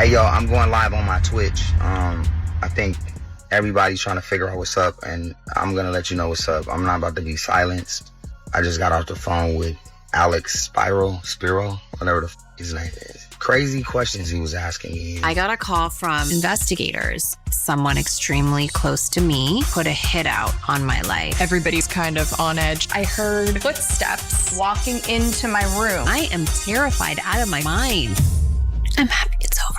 Hey yo, I'm going live on my Twitch. I think everybody's trying to figure out what's up, and I'm gonna let you know what's up. I'm not about to be silenced. I just got off the phone with Alex Spiro, whatever the his name is. Crazy questions he was asking me. I got a call from investigators. Someone extremely close to me put a hit out on my life. Everybody's kind of on edge. I heard footsteps walking into my room. I am terrified out of my mind. I'm happy it's over.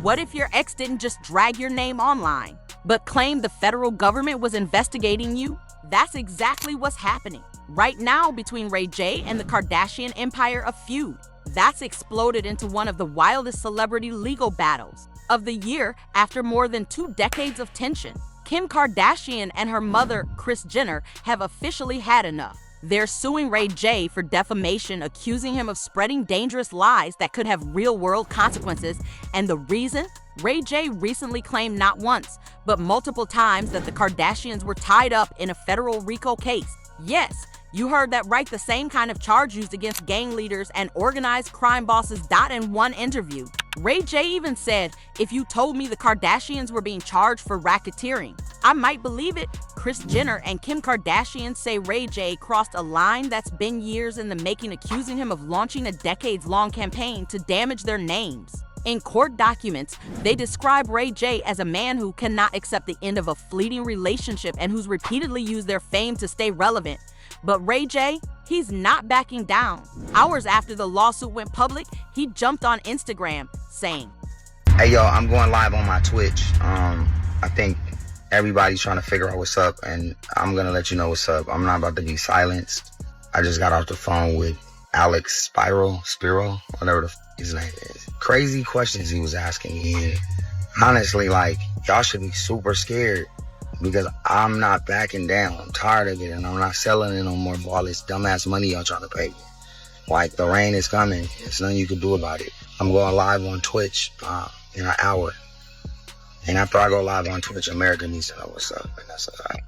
What if your ex didn't just drag your name online, but claimed the federal government was investigating you? That's exactly what's happening right now between Ray J and the Kardashian empire of feud. That's exploded into one of the wildest celebrity legal battles of the year after more than 2 decades of tension. Kim Kardashian and her mother, Kris Jenner, have officially had enough. They're suing Ray J for defamation, accusing him of spreading dangerous lies that could have real-world consequences. And the reason? Ray J recently claimed not once, but multiple times that the Kardashians were tied up in a federal RICO case. Yes, you heard that right, the same kind of charge used against gang leaders and organized crime bosses. In one interview, Ray J even said, "If you told me the Kardashians were being charged for racketeering, I might believe it." Kris Jenner and Kim Kardashian say Ray J crossed a line that's been years in the making, accusing him of launching a decades-long campaign to damage their names. In court documents, they describe Ray J as a man who cannot accept the end of a fleeting relationship and who's repeatedly used their fame to stay relevant. But Ray J, he's not backing down. Hours after the lawsuit went public, he jumped on Instagram saying, Hey yo, I'm going live on my Twitch. I think everybody's trying to figure out what's up, and I'm gonna let you know what's up. I'm not about to be silenced. I just got off the phone with Alex Spiro, whatever the his name is. Crazy questions he was asking me. And honestly, y'all should be super scared, because I'm not backing down. I'm tired of it, and I'm not selling it no more for all this dumbass money y'all trying to pay me. The rain is coming. There's nothing you can do about it. I'm going live on Twitch in an hour. And after I go live on Twitch, America needs to know what's up, and that's all right.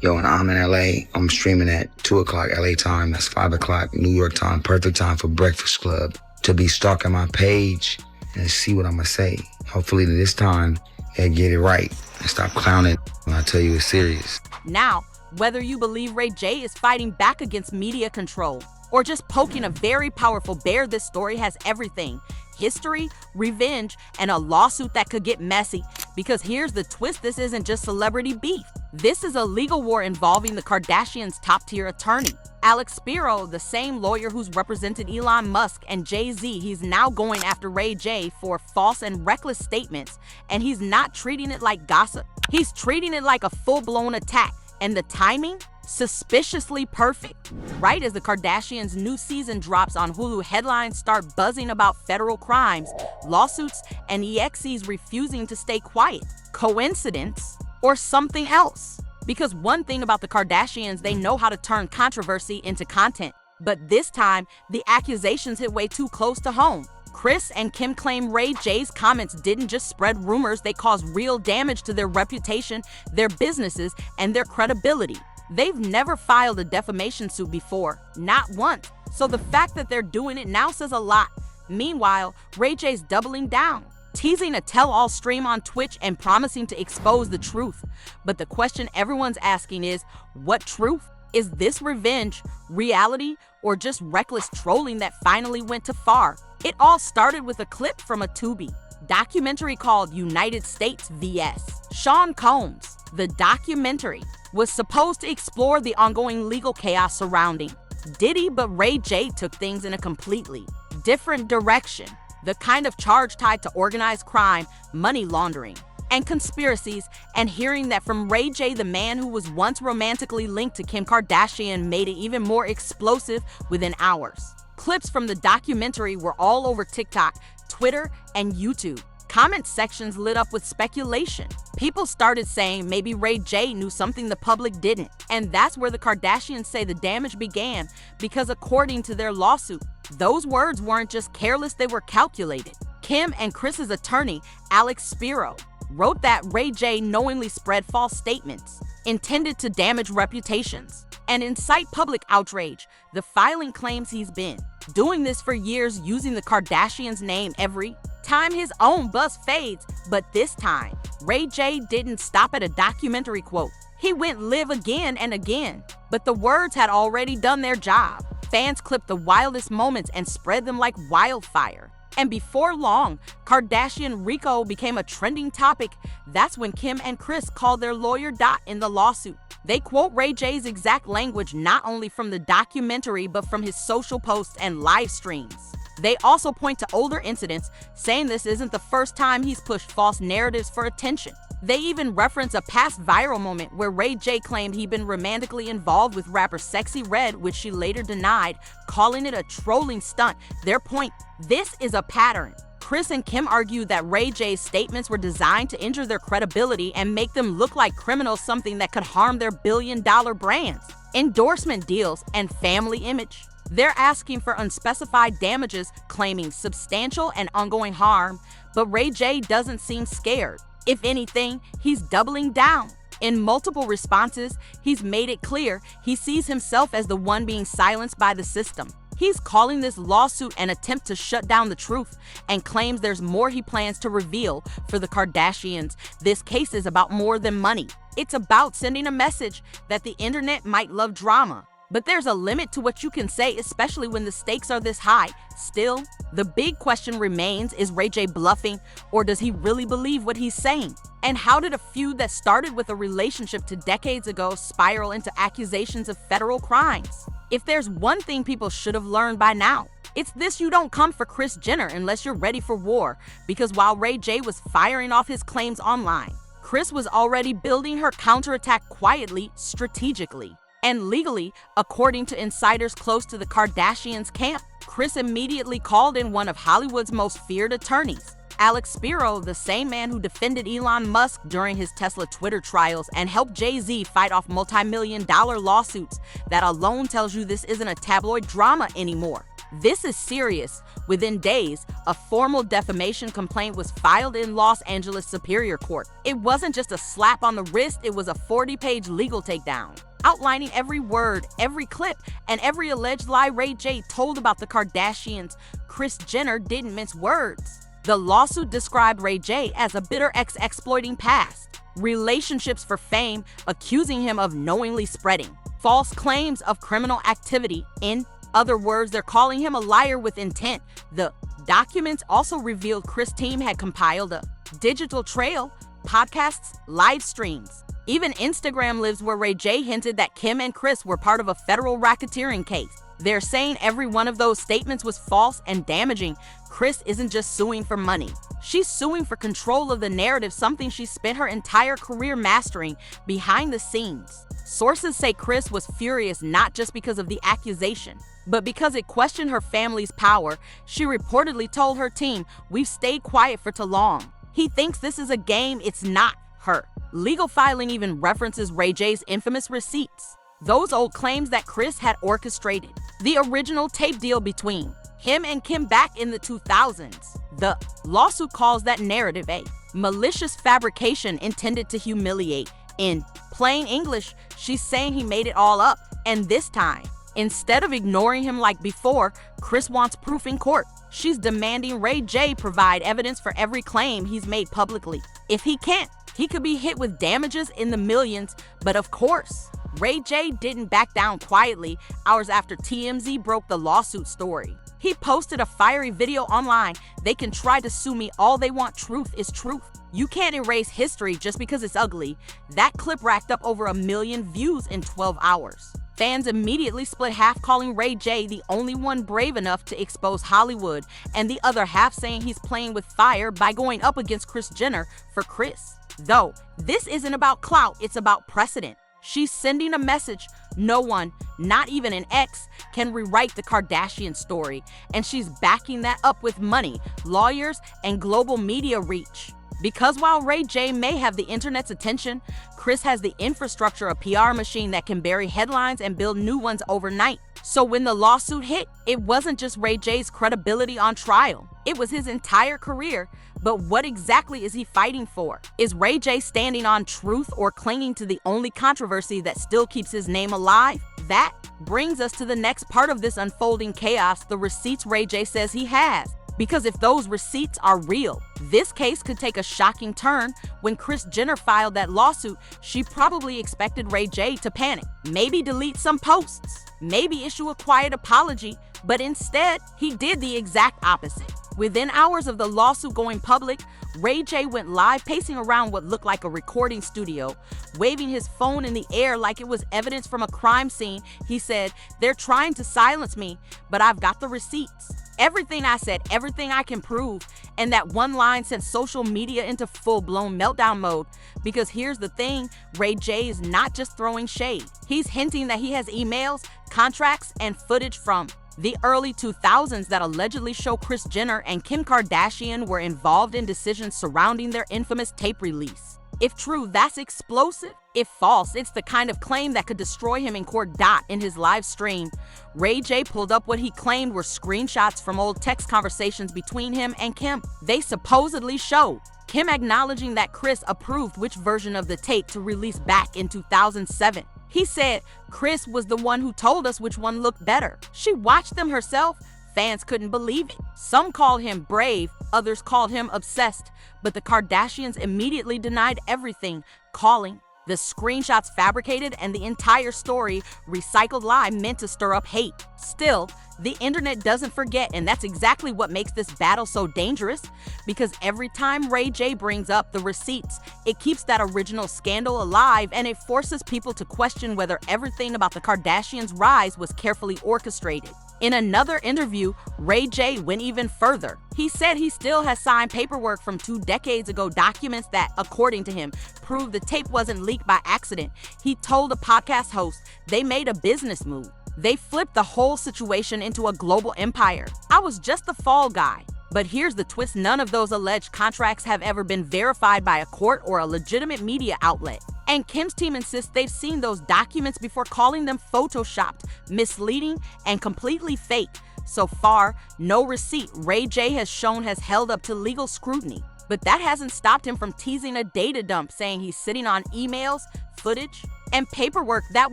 Yo, and I'm in LA. I'm streaming at 2 o'clock LA time. That's 5 o'clock New York time. Perfect time for Breakfast Club to be stalking my page and see what I'm gonna say. Hopefully this time they get it right and stop clowning when I tell you it's serious. Now, whether you believe Ray J is fighting back against media control or just poking a very powerful bear, this story has everything: history, revenge, and a lawsuit that could get messy. Because here's the twist: this isn't just celebrity beef. This is a legal war involving the Kardashians' top-tier attorney, Alex Spiro, the same lawyer who's represented Elon Musk and Jay-Z. He's now going after Ray J for false and reckless statements, and he's not treating it like gossip. He's treating it like a full-blown attack, and the timing? Suspiciously perfect. Right as the Kardashians' new season drops on Hulu, headlines start buzzing about federal crimes, lawsuits, and EXEs refusing to stay quiet. Coincidence? Or something else? Because one thing about the Kardashians, they know how to turn controversy into content. But this time, the accusations hit way too close to home. Kris and Kim claim Ray J's comments didn't just spread rumors, they caused real damage to their reputation, their businesses, and their credibility. They've never filed a defamation suit before, not once. So the fact that they're doing it now says a lot. Meanwhile, Ray J's doubling down, teasing a tell-all stream on Twitch and promising to expose the truth. But the question everyone's asking is, what truth? Is this revenge, reality, or just reckless trolling that finally went too far? It all started with a clip from a Tubi documentary called United States vs. Sean Combs. The documentary was supposed to explore the ongoing legal chaos surrounding Diddy, but Ray J took things in a completely different direction. The kind of charge tied to organized crime, money laundering, and conspiracies, and hearing that from Ray J, the man who was once romantically linked to Kim Kardashian, made it even more explosive within hours. Clips from the documentary were all over TikTok, Twitter, and YouTube. Comment sections lit up with speculation. People started saying maybe Ray J knew something the public didn't. And that's where the Kardashians say the damage began, because according to their lawsuit, those words weren't just careless, they were calculated. Kim and Kris's attorney, Alex Spiro, wrote that Ray J knowingly spread false statements intended to damage reputations and incite public outrage. The filing claims he's been doing this for years, using the Kardashians' name every time his own buzz fades, but this time, Ray J didn't stop at a documentary quote. He went live again and again, but the words had already done their job. Fans clipped the wildest moments and spread them like wildfire. And before long, Kardashian RICO became a trending topic. That's when Kim and Kris called their lawyer Dot in the lawsuit. They quote Ray J's exact language not only from the documentary but from his social posts and live streams. They also point to older incidents, saying this isn't the first time he's pushed false narratives for attention. They even reference a past viral moment where Ray J claimed he'd been romantically involved with rapper Sexy Red, which she later denied, calling it a trolling stunt. Their point, this is a pattern. Kris and Kim argued that Ray J's statements were designed to injure their credibility and make them look like criminals, something that could harm their billion-dollar brands, endorsement deals, and family image. They're asking for unspecified damages, claiming substantial and ongoing harm, but Ray J doesn't seem scared. If anything, he's doubling down. In multiple responses, he's made it clear he sees himself as the one being silenced by the system. He's calling this lawsuit an attempt to shut down the truth and claims there's more he plans to reveal for the Kardashians. This case is about more than money. It's about sending a message that the internet might love drama, but there's a limit to what you can say, especially when the stakes are this high. Still, the big question remains, is Ray J bluffing, or does he really believe what he's saying? And how did a feud that started with a relationship to decades ago spiral into accusations of federal crimes? If there's one thing people should have learned by now, it's this: you don't come for Kris Jenner unless you're ready for war. Because while Ray J was firing off his claims online, Kris was already building her counterattack quietly, strategically, and legally, according to insiders close to the Kardashians' camp. Kris immediately called in one of Hollywood's most feared attorneys, Alex Spiro, the same man who defended Elon Musk during his Tesla Twitter trials and helped Jay-Z fight off multi-million-dollar lawsuits. That alone tells you this isn't a tabloid drama anymore. This is serious. Within days, a formal defamation complaint was filed in Los Angeles Superior Court. It wasn't just a slap on the wrist, it was a 40-page legal takedown, outlining every word, every clip, and every alleged lie Ray J told about the Kardashians. Kris Jenner didn't mince words. The lawsuit described Ray J as a bitter ex-exploiting past, relationships for fame, accusing him of knowingly spreading false claims of criminal activity. In other words, they're calling him a liar with intent. The documents also revealed Kris' team had compiled a digital trail, podcasts, live streams, even Instagram lives where Ray J hinted that Kim and Kris were part of a federal racketeering case. They're saying every one of those statements was false and damaging. Kris isn't just suing for money. She's suing for control of the narrative, something she spent her entire career mastering behind the scenes. Sources say Kris was furious not just because of the accusation, but because it questioned her family's power. She reportedly told her team, "We've stayed quiet for too long. He thinks this is a game, it's not her." Legal filing even references Ray J's infamous receipts, those old claims that Kris had orchestrated the original tape deal between him and Kim back in the 2000s. The lawsuit calls that narrative a malicious fabrication intended to humiliate. In plain English, she's saying he made it all up, and this time, instead of ignoring him like before, Kris wants proof in court. She's demanding Ray J provide evidence for every claim he's made publicly. If he can't, he could be hit with damages in the millions. But of course, Ray J didn't back down. Quietly, hours after TMZ broke the lawsuit story, he posted a fiery video online. "They can try to sue me all they want. Truth is truth. You can't erase history just because it's ugly." That clip racked up over 1 million views in 12 hours. Fans immediately split, half calling Ray J the only one brave enough to expose Hollywood, and the other half saying he's playing with fire by going up against Kris Jenner for Kris. Though, this isn't about clout, it's about precedent. She's sending a message: no one, not even an ex, can rewrite the Kardashian story. And she's backing that up with money, lawyers, and global media reach. Because while Ray J may have the internet's attention, Kris has the infrastructure, a PR machine that can bury headlines and build new ones overnight. So when the lawsuit hit, it wasn't just Ray J's credibility on trial, it was his entire career. But what exactly is he fighting for? Is Ray J standing on truth or clinging to the only controversy that still keeps his name alive? That brings us to the next part of this unfolding chaos: the receipts Ray J says he has. Because if those receipts are real, this case could take a shocking turn. When Kris Jenner filed that lawsuit, she probably expected Ray J to panic, maybe delete some posts, maybe issue a quiet apology, but instead, he did the exact opposite. Within hours of the lawsuit going public, Ray J went live pacing around what looked like a recording studio, waving his phone in the air like it was evidence from a crime scene. He said, "They're trying to silence me, but I've got the receipts. Everything I said, everything I can prove." And that one line sent social media into full-blown meltdown mode. Because here's the thing, Ray J is not just throwing shade. He's hinting that he has emails, contracts, and footage from the early 2000s that allegedly show Kris Jenner and Kim Kardashian were involved in decisions surrounding their infamous tape release. If true, that's explosive. If false, it's the kind of claim that could destroy him in court. In his live stream, Ray J pulled up what he claimed were screenshots from old text conversations between him and Kim. They supposedly showed Kim acknowledging that Kris approved which version of the tape to release back in 2007. He said, "Kris was the one who told us which one looked better. She watched them herself." Fans couldn't believe it. Some called him brave, others called him obsessed, but the Kardashians immediately denied everything, calling the screenshots fabricated and the entire story recycled lie meant to stir up hate. Still, the internet doesn't forget, and that's exactly what makes this battle so dangerous, because every time Ray J brings up the receipts, it keeps that original scandal alive, and it forces people to question whether everything about the Kardashians' rise was carefully orchestrated. In another interview, Ray J went even further. He said he still has signed paperwork from 2 decades ago, documents that, according to him, prove the tape wasn't leaked by accident. He told a podcast host they made a business move. They flipped the whole situation into a global empire. "I was just the fall guy." But here's the twist, none of those alleged contracts have ever been verified by a court or a legitimate media outlet. And Kim's team insists they've seen those documents before, calling them photoshopped, misleading, and completely fake. So far, no receipt Ray J has shown has held up to legal scrutiny. But that hasn't stopped him from teasing a data dump, saying he's sitting on emails, footage, and paperwork that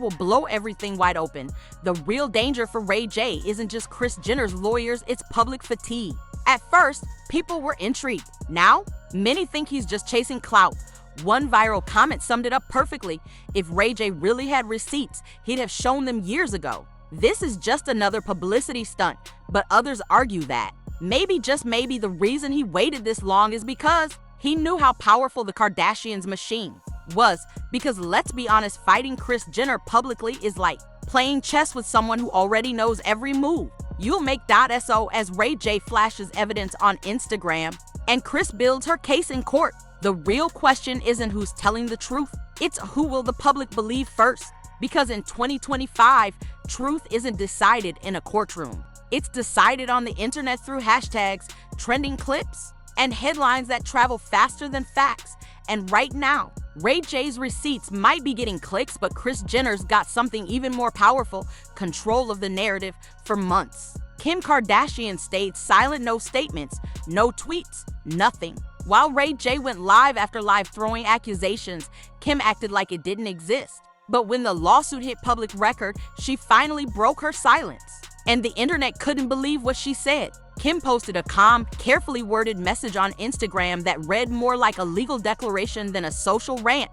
will blow everything wide open. The real danger for Ray J isn't just Kris Jenner's lawyers, it's public fatigue. At first, people were intrigued. Now, many think he's just chasing clout. One viral comment summed it up perfectly. If Ray J really had receipts, he'd have shown them years ago. This is just another publicity stunt, but others argue that maybe, just maybe, the reason he waited this long is because he knew how powerful the Kardashians' machine was. Because let's be honest, fighting Kris Jenner publicly is like playing chess with someone who already knows every move. You'll make .so as Ray J flashes evidence on Instagram, and Kris builds her case in court. The real question isn't who's telling the truth, it's who will the public believe first. Because in 2025, truth isn't decided in a courtroom. It's decided on the internet through hashtags, trending clips, and headlines that travel faster than facts. And right now, Ray J's receipts might be getting clicks, but Kris Jenner's got something even more powerful: control of the narrative. For months, Kim Kardashian stayed silent, no statements, no tweets, nothing. While Ray J went live after live throwing accusations, Kim acted like it didn't exist. But when the lawsuit hit public record, she finally broke her silence. And the internet couldn't believe what she said. Kim posted a calm, carefully worded message on Instagram that read more like a legal declaration than a social rant.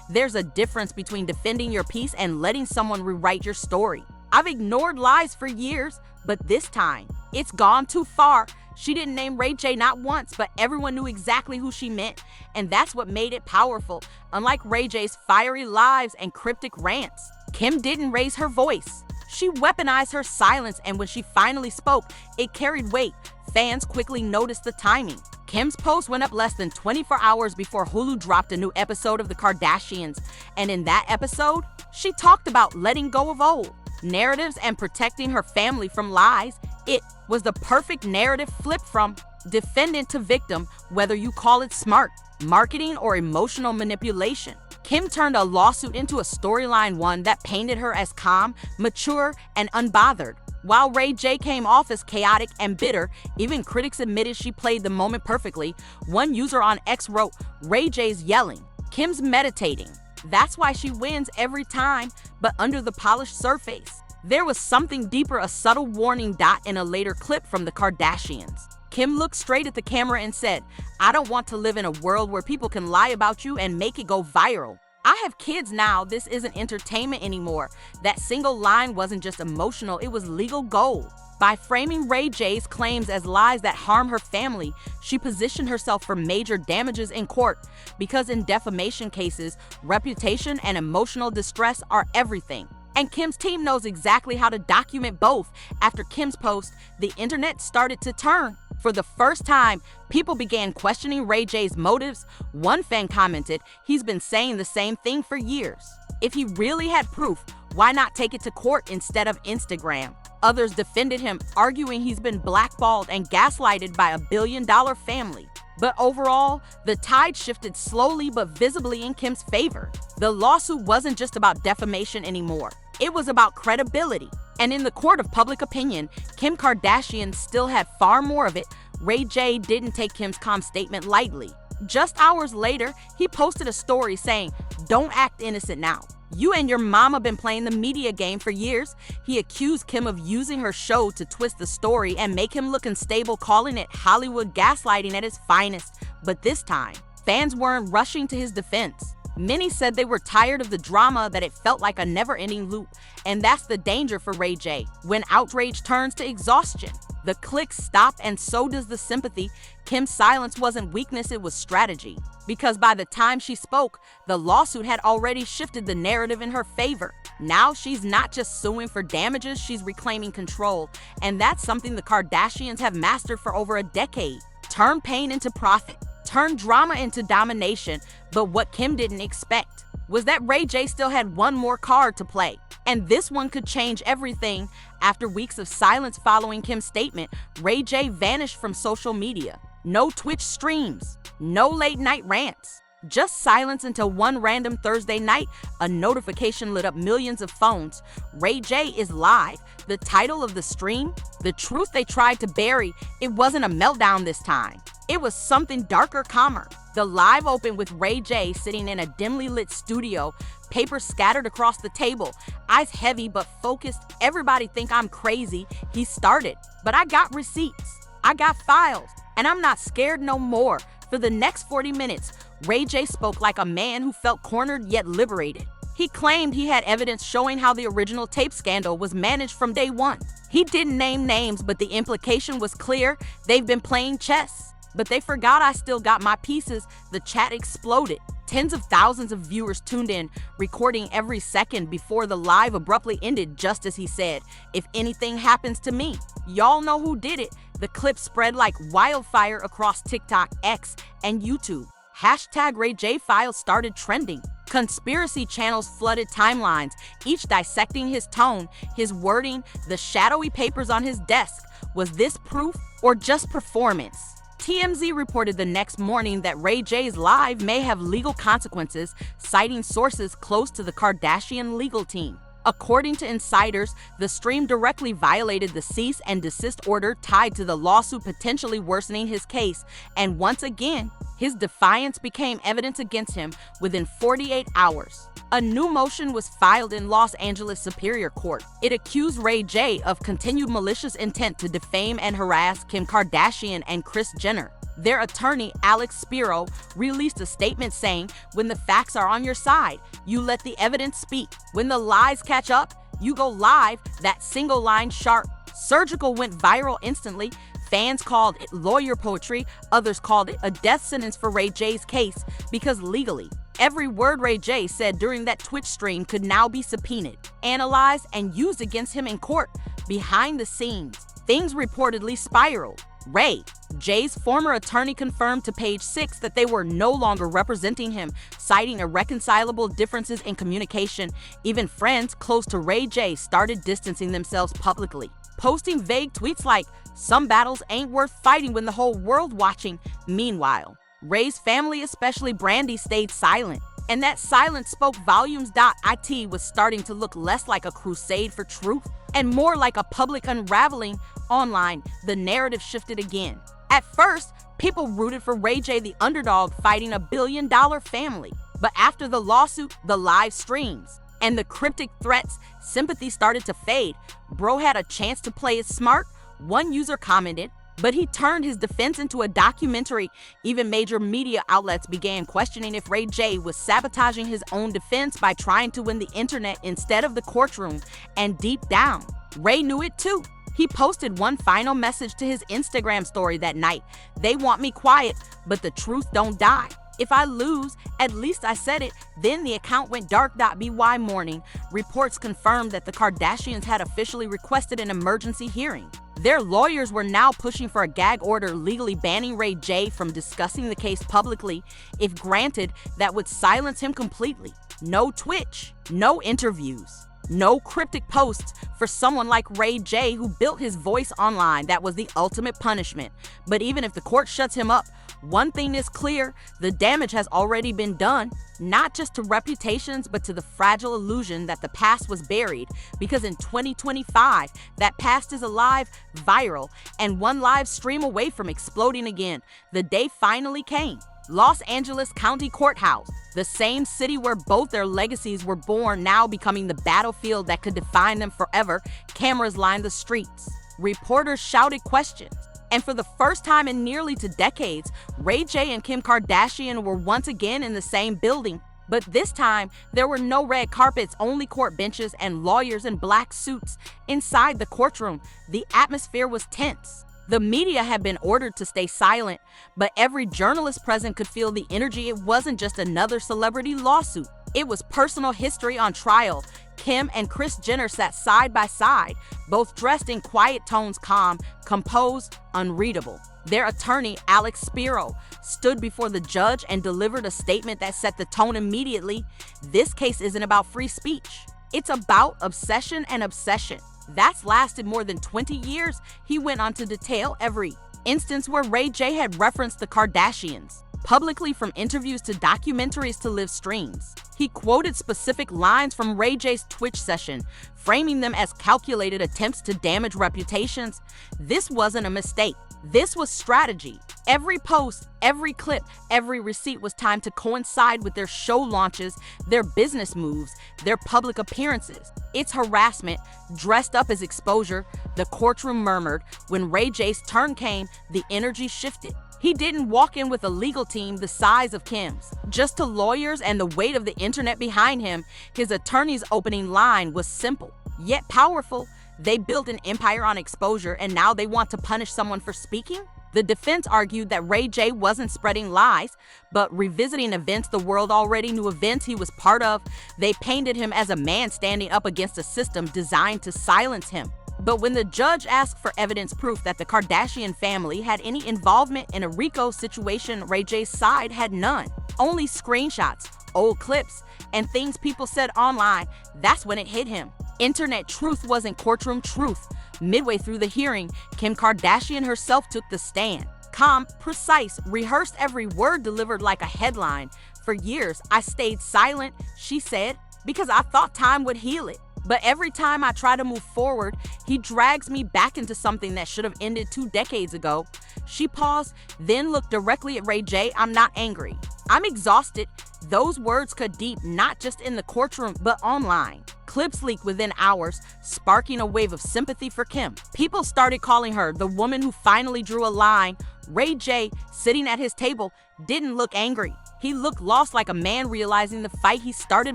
There's a difference between defending your peace and letting someone rewrite your story. I've ignored lies for years, but this time, it's gone too far. She didn't name Ray J not once, but everyone knew exactly who she meant. And that's what made it powerful. Unlike Ray J's fiery lives and cryptic rants, Kim didn't raise her voice. She weaponized her silence, and when she finally spoke, it carried weight. Fans quickly noticed the timing. Kim's post went up less than 24 hours before Hulu dropped a new episode of The Kardashians. And in that episode, she talked about letting go of old narratives and protecting her family from lies. It was the perfect narrative flip from defendant to victim, whether you call it smart marketing or emotional manipulation. Kim turned a lawsuit into a storyline, one that painted her as calm, mature, and unbothered. While Ray J came off as chaotic and bitter, even critics admitted she played the moment perfectly. One user on X wrote, "Ray J's yelling, Kim's meditating. That's why she wins every time." But under the polished surface, there was something deeper, a subtle warning. In a later clip from the Kardashians, Kim looked straight at the camera and said, "I don't want to live in a world where people can lie about you and make it go viral. I have kids now. This isn't entertainment anymore." That single line wasn't just emotional, it was legal gold. By framing Ray J's claims as lies that harm her family, she positioned herself for major damages in court, because in defamation cases, reputation and emotional distress are everything. And Kim's team knows exactly how to document both. After Kim's post, the internet started to turn. For the first time, people began questioning Ray J's motives. One fan commented, "He's been saying the same thing for years. If he really had proof, why not take it to court instead of Instagram?" Others defended him, arguing he's been blackballed and gaslighted by a billion-dollar family. But overall, the tide shifted slowly but visibly in Kim's favor. The lawsuit wasn't just about defamation anymore. It was about credibility. And in the court of public opinion, Kim Kardashian still had far more of it. Ray J didn't take Kim's calm statement lightly. Just hours later, he posted a story saying, "Don't act innocent now. You and your mama been playing the media game for years." He accused Kim of using her show to twist the story and make him look unstable, calling it Hollywood gaslighting at its finest. But this time, fans weren't rushing to his defense. Many said they were tired of the drama, that it felt like a never-ending loop. And that's the danger for Ray J. When outrage turns to exhaustion, the clicks stop and so does the sympathy. Kim's silence wasn't weakness, it was strategy. Because by the time she spoke, the lawsuit had already shifted the narrative in her favor. Now she's not just suing for damages, she's reclaiming control. And that's something the Kardashians have mastered for over a decade. Turn pain into profit. Turn drama into domination. But what Kim didn't expect was that Ray J still had one more card to play. And this one could change everything. After weeks of silence following Kim's statement, Ray J vanished from social media. No Twitch streams, no late night rants. Just silence until one random Thursday night, a notification lit up millions of phones. Ray J is live. The title of the stream, "The Truth They Tried to Bury." It wasn't a meltdown this time. It was something darker, calmer. The live opened with Ray J sitting in a dimly lit studio, papers scattered across the table, eyes heavy but focused. "Everybody think I'm crazy," he started, "but I got receipts. I got files, and I'm not scared no more." For the next 40 minutes, Ray J spoke like a man who felt cornered yet liberated. He claimed he had evidence showing how the original tape scandal was managed from day one. He didn't name names, but the implication was clear. They've been playing chess. "But they forgot I still got my pieces." The chat exploded. Tens of thousands of viewers tuned in, recording every second before the live abruptly ended, just as he said, "If anything happens to me, y'all know who did it." The clip spread like wildfire across TikTok, X, and YouTube. Hashtag Ray J Files started trending. Conspiracy channels flooded timelines, each dissecting his tone, his wording, the shadowy papers on his desk. Was this proof or just performance? TMZ reported the next morning that Ray J's live may have legal consequences, citing sources close to the Kardashian legal team. According to insiders, the stream directly violated the cease and desist order tied to the lawsuit, potentially worsening his case. And once again, his defiance became evidence against him. Within 48 hours, a new motion was filed in Los Angeles Superior Court. It accused Ray J of continued malicious intent to defame and harass Kim Kardashian and Kris Jenner. Their attorney, Alex Spiro, released a statement saying, "When the facts are on your side, you let the evidence speak. When the lies catch up, you go live." That single line, sharp, surgical, went viral instantly. Fans called it lawyer poetry. Others called it a death sentence for Ray J's case, because legally, every word Ray J said during that Twitch stream could now be subpoenaed, analyzed, and used against him in court. Behind the scenes, things reportedly spiraled. Ray J's former attorney confirmed to Page 6 that they were no longer representing him, citing irreconcilable differences in communication. Even friends close to Ray J started distancing themselves publicly, posting vague tweets like, "Some battles ain't worth fighting when the whole world watching." Meanwhile, Ray's family, especially Brandy, stayed silent. And that silence spoke volumes. It was starting to look less like a crusade for truth and more like a public unraveling. Online, the narrative shifted again. At first, people rooted for Ray J, the underdog fighting a billion-dollar family. But after the lawsuit, the live streams, and the cryptic threats, sympathy started to fade. Bro had a chance to play it smart. One user commented, But he turned his defense into a documentary. Even major media outlets began questioning if Ray J was sabotaging his own defense by trying to win the internet instead of the courtroom. And deep down, Ray knew it too. He posted one final message to his Instagram story that night. "They want me quiet, but the truth don't die. If I lose, at least I said it." Then the account went dark. By morning, reports confirmed that the Kardashians had officially requested an emergency hearing. Their lawyers were now pushing for a gag order legally banning Ray J from discussing the case publicly. If granted, that would silence him completely. No Twitch, no interviews, no cryptic posts for someone like Ray J, who built his voice online. That was the ultimate punishment. But even if the court shuts him up, one thing is clear: the damage has already been done, not just to reputations, but to the fragile illusion that the past was buried. Because in 2025, that past is alive, viral, and one live stream away from exploding again. The day finally came. Los Angeles County Courthouse, the same city where both their legacies were born, now becoming the battlefield that could define them forever. Cameras lined the streets. Reporters shouted questions. And for the first time in nearly 2 decades, Ray J and Kim Kardashian were once again in the same building. But this time, there were no red carpets, only court benches and lawyers in black suits. Inside the courtroom, the atmosphere was tense. The media had been ordered to stay silent, but every journalist present could feel the energy. It wasn't just another celebrity lawsuit. It was personal history on trial. Kim and Kris Jenner sat side by side, both dressed in quiet tones, calm, composed, unreadable. Their attorney, Alex Spiro, stood before the judge and delivered a statement that set the tone immediately. "This case isn't about free speech. It's about obsession and obsession. That's lasted more than 20 years. He went on to detail every instance where Ray J had referenced the Kardashians, publicly, from interviews to documentaries to live streams. He quoted specific lines from Ray J's Twitch session, framing them as calculated attempts to damage reputations. This wasn't a mistake. This was strategy. Every post, every clip, every receipt was timed to coincide with their show launches, their business moves, their public appearances. It's harassment dressed up as exposure. The courtroom murmured. When Ray J's turn came, the energy shifted. He didn't walk in with a legal team the size of Kim's, just to lawyers and the weight of the internet behind him. His attorney's opening line was simple, yet powerful. They built an empire on exposure, and now they want to punish someone for speaking? The defense argued that Ray J wasn't spreading lies, but revisiting events the world already knew, events he was part of. They painted him as a man standing up against a system designed to silence him. But when the judge asked for evidence, proof that the Kardashian family had any involvement in a RICO situation, Ray J's side had none. Only screenshots, old clips, and things people said online. That's when it hit him. Internet truth wasn't courtroom truth. Midway through the hearing, Kim Kardashian herself took the stand. Calm, precise, rehearsed every word, delivered like a headline. "For years, I stayed silent," she said, "because I thought time would heal it. But every time I try to move forward, he drags me back into something that should have ended 2 decades ago." She paused, then looked directly at Ray J. "I'm not angry. I'm exhausted." Those words cut deep, not just in the courtroom, but online. Clips leaked within hours, sparking a wave of sympathy for Kim. People started calling her the woman who finally drew a line. Ray J, sitting at his table, didn't look angry. He looked lost, like a man realizing the fight he started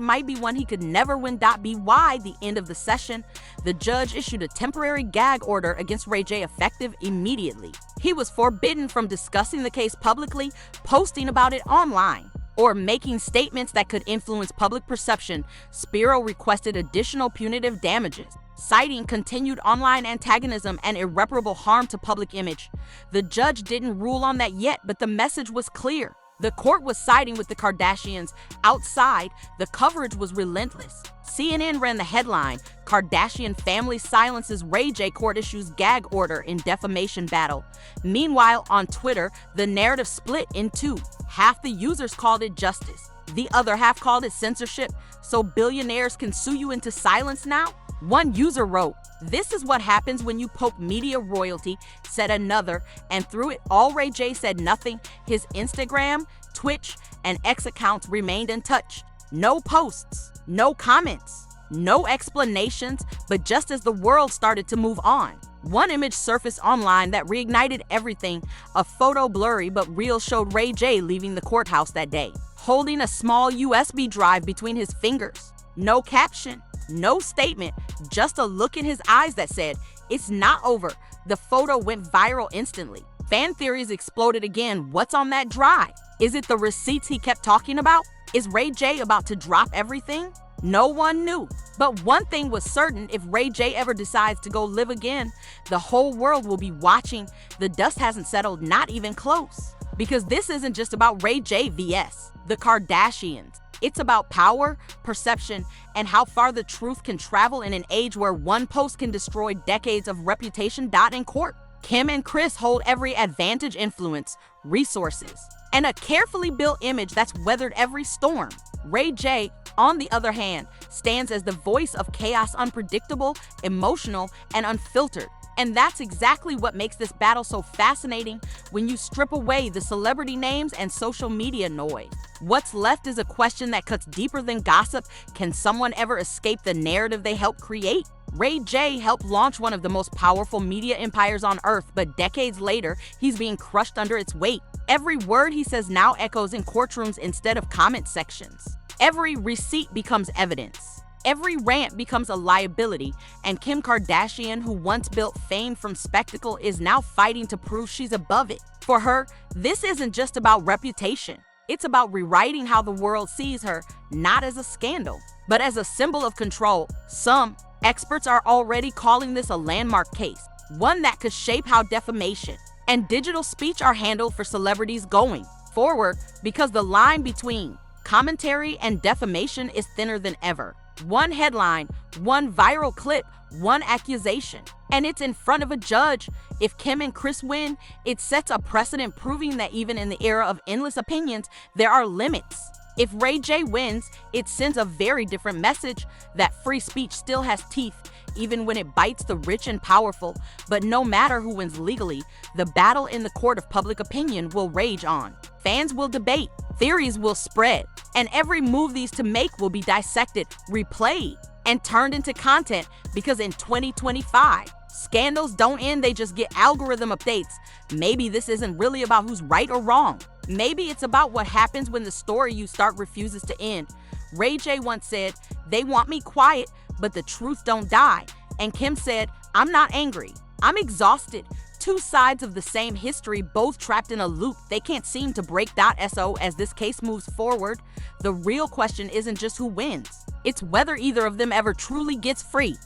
might be one he could never win. By the end of the session, the judge issued a temporary gag order against Ray J, effective immediately. He was forbidden from discussing the case publicly, posting about it online, or making statements that could influence public perception. Spiro requested additional punitive damages, citing continued online antagonism and irreparable harm to public image. The judge didn't rule on that yet, but the message was clear. The court was siding with the Kardashians. Outside, the coverage was relentless. CNN ran the headline, "Kardashian family silences Ray J, court issues gag order in defamation battle." Meanwhile, on Twitter, the narrative split in two. Half the users called it justice. The other half called it censorship. "So billionaires can sue you into silence now?" One user wrote, "This is what happens when you poke media royalty," said another, and through it all Ray J said nothing. His Instagram, Twitch, and X accounts remained untouched. No posts, no comments, no explanations. But just as the world started to move on, One image surfaced online that reignited everything. A photo, blurry but real, showed Ray J leaving the courthouse that day, holding a small USB drive between his fingers. No caption, no statement, just a look in his eyes that said, "It's not over." The photo went viral instantly. Fan theories exploded again. What's on that drive? Is it the receipts he kept talking about? Is Ray J about to drop everything? No one knew. But one thing was certain: if Ray J ever decides to go live again, the whole world will be watching. The dust hasn't settled, not even close. Because this isn't just about Ray J vs. the Kardashians. It's about power, perception, and how far the truth can travel in an age where one post can destroy decades of reputation. In court, Kim and Kris hold every advantage, influence, resources, and a carefully built image that's weathered every storm. Ray J, on the other hand, stands as the voice of chaos, unpredictable, emotional, and unfiltered. And that's exactly what makes this battle so fascinating. When you strip away the celebrity names and social media noise, what's left is a question that cuts deeper than gossip. Can someone ever escape the narrative they helped create? Ray J helped launch one of the most powerful media empires on earth, but decades later, he's being crushed under its weight. Every word he says now echoes in courtrooms instead of comment sections. Every receipt becomes evidence. Every rant becomes a liability, and Kim Kardashian, who once built fame from spectacle, is now fighting to prove she's above it. For her, this isn't just about reputation. It's about rewriting how the world sees her, not as a scandal, but as a symbol of control. Some experts are already calling this a landmark case, one that could shape how defamation and digital speech are handled for celebrities going forward, because the line between commentary and defamation is thinner than ever. One headline, one viral clip, one accusation, and it's in front of a judge. If Kim and Kris win, it sets a precedent, proving that even in the era of endless opinions, there are limits. If Ray J wins, it sends a very different message, that free speech still has teeth, even when it bites the rich and powerful. But no matter who wins legally, the battle in the court of public opinion will rage on. Fans will debate, theories will spread, and every move these to make will be dissected, replayed, and turned into content. Because in 2025, scandals don't end, they just get algorithm updates. Maybe this isn't really about who's right or wrong. Maybe it's about what happens when the story you start refuses to end. Ray J once said, "They want me quiet, but the truth don't die." And Kim said, "I'm not angry, I'm exhausted." Two sides of the same history, both trapped in a loop they can't seem to break. So as this case moves forward, the real question isn't just who wins, it's whether either of them ever truly gets free.